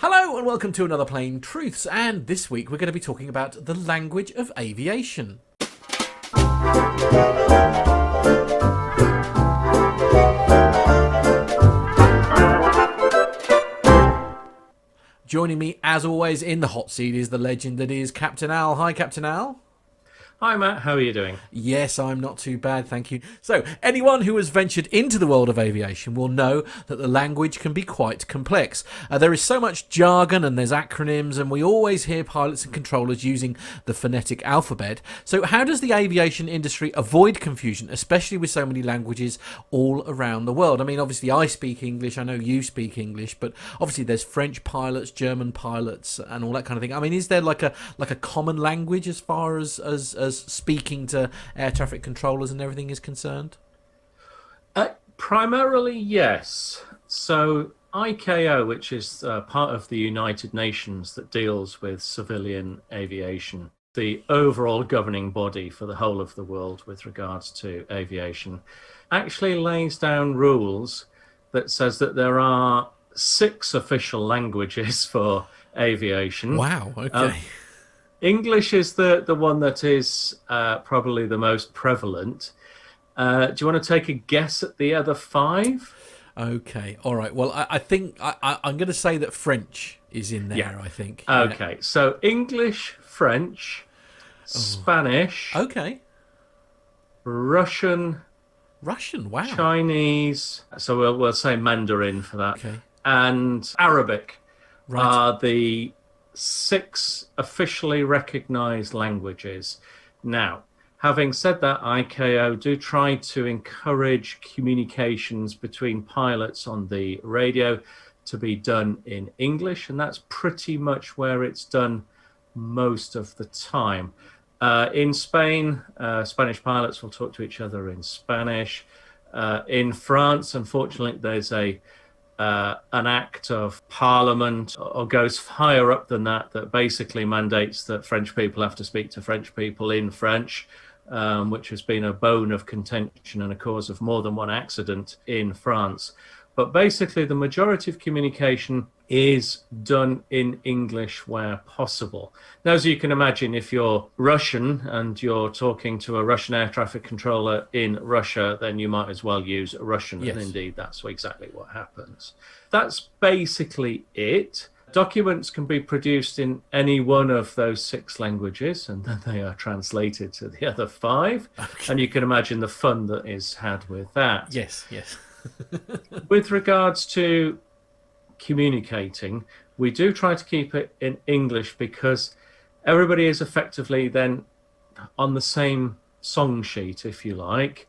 Hello and welcome to another Plain Truths, and this week we're going to be talking about the language of aviation. Joining me as always in the hot seat is the legend that is Captain Al. Hi Captain Al. Hi Matt, how are you doing? Yes, I'm not too bad, thank you. So, anyone who has ventured into the world of aviation will know that the language can be quite complex. There is so much jargon and there's acronyms, and we always hear pilots and controllers using the phonetic alphabet. So, how does the aviation industry avoid confusion, especially with so many languages all around the world? I mean, obviously I speak English, I know you speak English, but obviously there's French pilots, German pilots, and all that kind of thing. I mean, is there like a common language as far as speaking to air traffic controllers and everything is concerned? Primarily, yes. So ICAO, which is part of the United Nations that deals with civilian aviation, the overall governing body for the whole of the world with regards to aviation, actually lays down rules that says that there are 6 official languages for aviation. Wow, okay. English is the one that is probably the most prevalent. Do you want to take a guess at the other 5? Okay, all right. Well, I think I'm going to say that French is in there, Yeah. I think. Okay, so English, French, Spanish, Okay. Russian, Wow. Chinese, so we'll say Mandarin for that, Okay. and Arabic Right. are the 6 officially recognized languages. Now, having said that, ICAO do try to encourage communications between pilots on the radio to be done in English, and that's pretty much where it's done most of the time. In Spain, Spanish pilots will talk to each other in Spanish. In France, unfortunately, there's an act of parliament, or goes higher up than that basically mandates that French people have to speak to French people in French, which has been a bone of contention and a cause of more than one accident in France. But basically, the majority of communication is done in English where possible. Now, as you can imagine, if you're Russian and you're talking to a Russian air traffic controller in Russia, then you might as well use Russian. Yes. And indeed, that's exactly what happens. That's basically it. Documents can be produced in any one of those 6 languages, and then they are translated to the other 5. Okay. And you can imagine the fun that is had with that. Yes, yes. With regards to communicating, we do try to keep it in English because everybody is effectively then on the same song sheet, if you like.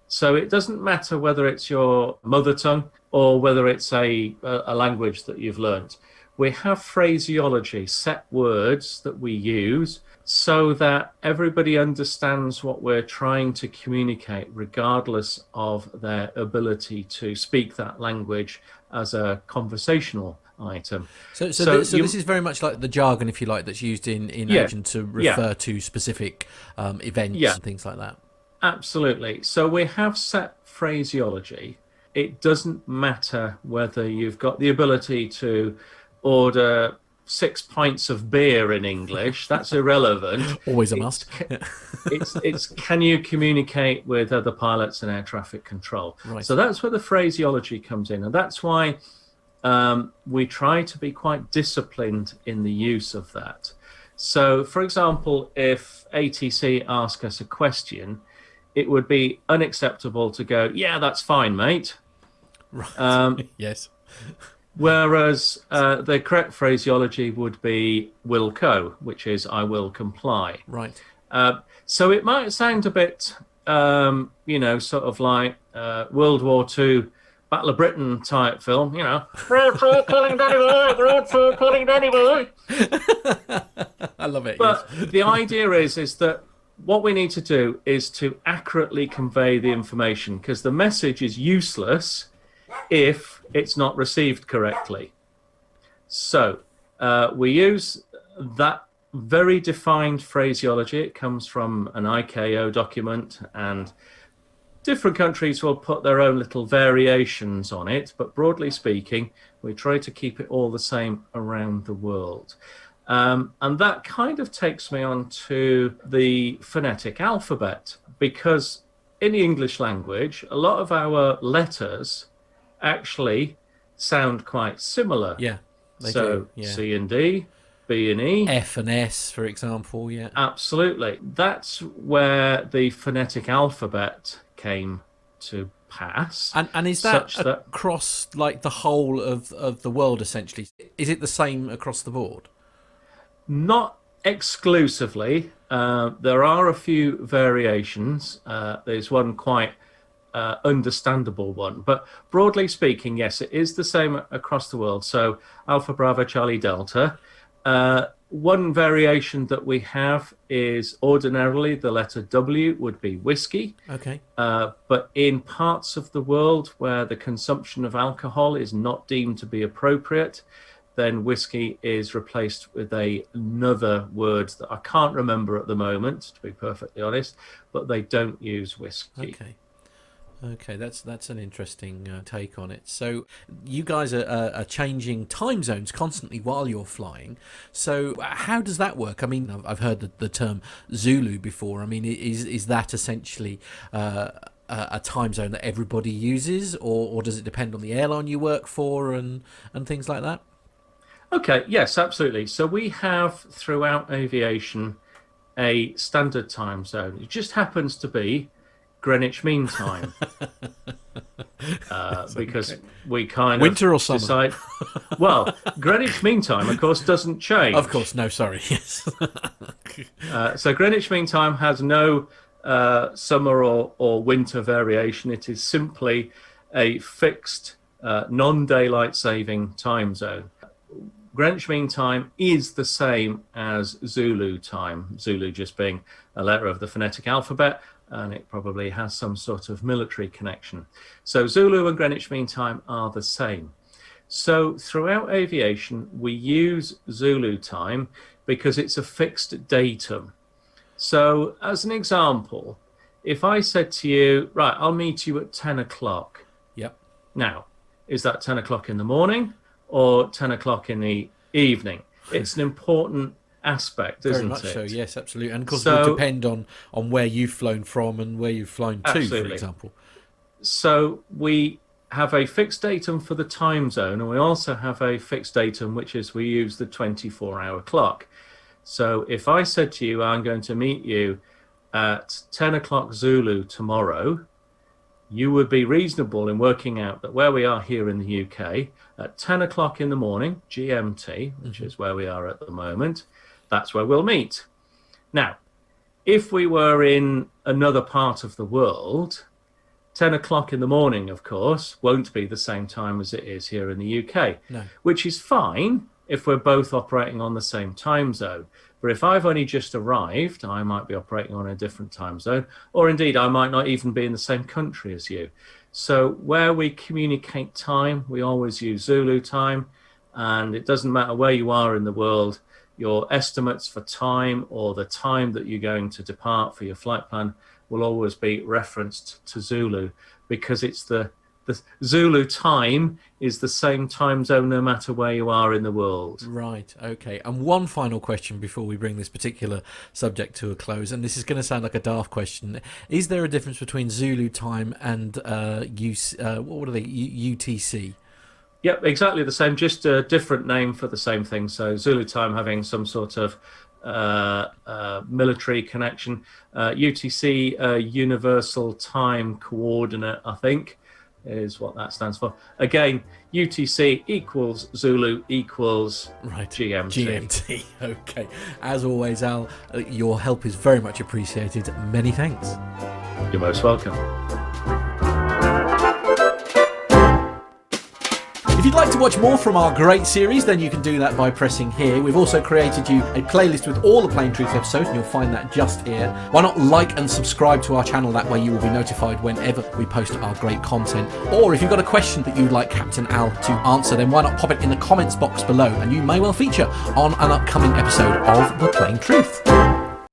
So it doesn't matter whether it's your mother tongue or whether it's a language that you've learnt. We have phraseology, set words that we use so that everybody understands what we're trying to communicate, regardless of their ability to speak that language as a conversational item. So this is very much like the jargon, if you like, that's used in aviation to refer to specific events and things like that. Absolutely. So we have set phraseology. It doesn't matter whether you've got the ability to order 6 pints of beer in English. That's irrelevant. Always a must. It's can you communicate with other pilots and air traffic control? Right. So that's where the phraseology comes in, and that's why we try to be quite disciplined in the use of that. So, for example, if ATC ask us a question, it would be unacceptable to go, "Yeah, that's fine, mate." Right. Yes. Whereas the correct phraseology would be "will co," which is "I will comply." Right. So it might sound a bit, sort of like World War II, Battle of Britain type film, Red for killing Danny Boy, red for killing Danny Boy. I love it. But yes. The idea is that what we need to do is to accurately convey the information, because the message is useless if it's not received correctly. So we use that very defined phraseology. It comes from an ICAO document, and Different countries will put their own little variations on it, but broadly speaking, we try to keep it all the same around the world. And that kind of takes me on to the phonetic alphabet, because in the English language, a lot of our letters actually sound quite similar. Yeah, they So do. Yeah. C and D, B and E. F and S, for example, yeah. Absolutely. That's where the phonetic alphabet came to pass. And is that across like the whole of the world, essentially? Is it the same across the board? Not exclusively. There are a few variations. There's one quite understandable one. But broadly speaking, yes, it is the same across the world. So Alpha, Bravo, Charlie, Delta. One variation that we have is ordinarily the letter W would be whiskey. Okay. But in parts of the world where the consumption of alcohol is not deemed to be appropriate, then whiskey is replaced with another word that I can't remember at the moment, to be perfectly honest, but they don't use whiskey. Okay, that's an interesting take on it. So you guys are changing time zones constantly while you're flying. So how does that work? I mean, I've heard the term Zulu before. I mean, is that essentially a time zone that everybody uses, or does it depend on the airline you work for and things like that? Okay, yes, absolutely. So we have throughout aviation a standard time zone. It just happens to be Greenwich Mean Time, because we kind winter of or summer? decide. Well, Greenwich Mean Time, of course, doesn't change. Of course, no, sorry, yes. So Greenwich Mean Time has no summer or winter variation. It is simply a fixed non-daylight saving time zone. Greenwich Mean Time is the same as Zulu time, Zulu just being a letter of the phonetic alphabet, and it probably has some sort of military connection. So Zulu and Greenwich Mean Time are the same. So throughout aviation, we use Zulu time because it's a fixed datum. So as an example, if I said to you, right, I'll meet you at 10 o'clock. Yep. Now, is that 10 o'clock in the morning or 10 o'clock in the evening? It's an important aspect, isn't it? Very much so, yes, absolutely. And of course, it will depend on where you've flown from and where you've flown to, for example. So we have a fixed datum for the time zone, and we also have a fixed datum, which is we use the 24-hour clock. So if I said to you, I'm going to meet you at 10 o'clock Zulu tomorrow, you would be reasonable in working out that where we are here in the UK, at 10 o'clock in the morning, GMT, which is where we are at the moment, that's where we'll meet. Now, if we were in another part of the world, 10 o'clock in the morning, of course, won't be the same time as it is here in the UK, which is fine if we're both operating on the same time zone. But if I've only just arrived, I might be operating on a different time zone, or indeed I might not even be in the same country as you. So where we communicate time, we always use Zulu time, and it doesn't matter where you are in the world, your estimates for time or the time that you're going to depart for your flight plan will always be referenced to Zulu, because it's the Zulu time is the same time zone no matter where you are in the world. Right, okay. And one final question before we bring this particular subject to a close, and this is going to sound like a daft question. Is there a difference between Zulu time and UTC? Yep, exactly the same, just a different name for the same thing. So Zulu time having some sort of military connection. UTC, Universal Time Coordinate, I think, is what that stands for. Again, UTC equals Zulu equals GMT. GMT, okay. As always, Al, your help is very much appreciated. Many thanks. You're most welcome. If you'd like to watch more from our great series, then you can do that by pressing here. We've also created you a playlist with all the Plain Truth episodes, and you'll find that just here. Why not like and subscribe to our channel? That way you will be notified whenever we post our great content. Or if you've got a question that you'd like Captain Al to answer, then why not pop it in the comments box below, and you may well feature on an upcoming episode of The Plain Truth.